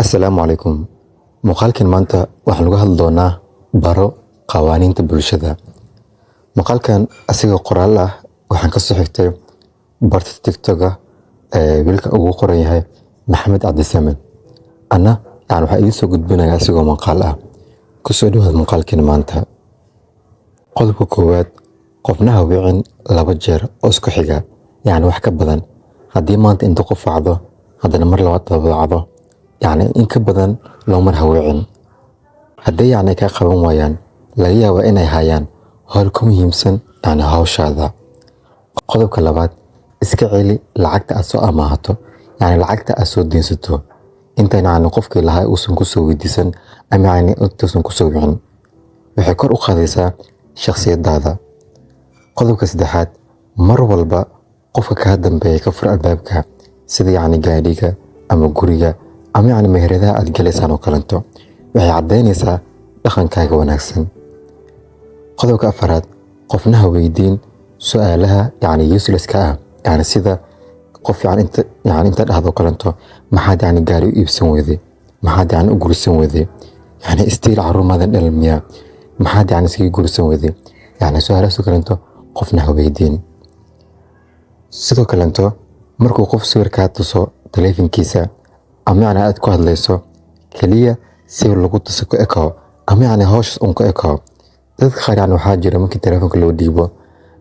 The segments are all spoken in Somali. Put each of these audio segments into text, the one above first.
Assalaamu calaykum. Muuqaalkan maanta waxaan uga hadli doonaa baro qawaaniinta bulshada. Muuqaalkan asigoo qoraal ah waxaan ka soo xigtay barta TikTok wiilka ugu qoran yahay Maxamed Cabdisamed. Waxaa idin soo gudbinayaa asigoo muuqaal ah. Ku soo dhawaad muuqaalkan maanta. Qodobka koowaad, qofna ha wicin 2 jeer oo isku xiga, wax ka badan. Haddii maanta inta qof wacdo haddana mar labaad wacdo, in ka badan loo mar ha wicin. Haddii ka qaban waayaan, laga yaabaa inay hayaan hawl ka muhiimsan hawshaada. Qodobka labaad, iska celi lacagta aad soo amaahato, lacagta aad soo deensato. Intaan qofkii lahaa uusan ku soo weydiisan ama uusan ku soo wicin. Waxay kor u qaadaysaa shakhsiyadaada. Qodobka saddexaad, mar walba qofka ka dambeeya ka fur albaabka, sida gaadhiga ama guriga ama meheradaha aad galaysaan oo kalanto. Waxay caddaynaysaa dhaqankaaga wanaagsan. Qodobka afaraad, qofna ha weydiin su'aalaha useless-ka ah, sida qof inta dhahdo kalanto, maxaad gaari u iibsan weyday, maxaad u gursan weyday, istiil caruurmadan dhalmiya, maxaad iskaga gursan weyday. Su'aalahaas oo kalanto qofna ha weydiin. Sidoo kalanto markuu qof sawir kaa tuso taleefankiisa ama aad ku hadlayso, kaliya sawir lagu tuso ku eko ama hawshaas ku eko. Dadka qaar waxaa jira markii taleefanka loo dhiibo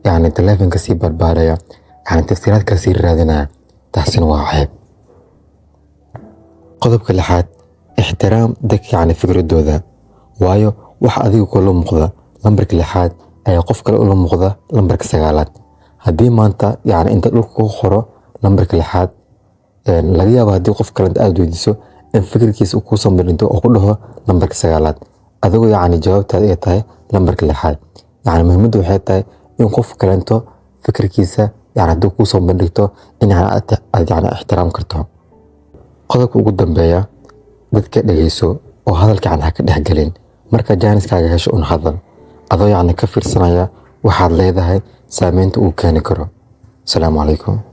taleefanka sii barbaaraya, tafsiiraadka sii raadinaya. Taasina waa ceeb. Qodobka lixaad, ixtiraam dadka fikradooda. Waayo wax adiga kula muuqda lambarka 6 ayaa qof kale ula muuqda lambarka 9. Haddii maanta inta dhulka ku qoro lambarka 6, laga yaabo haddii qof kale aad weydiiso in fikirkiisa uu ku soo bandhigo oo ku dhaho lambarka 9, adigoo jawaabtaada ay tahay lambarka 6. Muhiimaddu waxay tahay in qof kale fikirkiisa hadduu ku soo bandhigto in aad ixtiraam karto. Qodobka ugu dambeeya, dadka dhageyso oo hadalka ha ka dhexgelin. Marka jaaniskaaga hesho hadal, adoo ka fiirsanaya waxaad leedahay saameynta uu keeni karo. Assalaamu calaykum.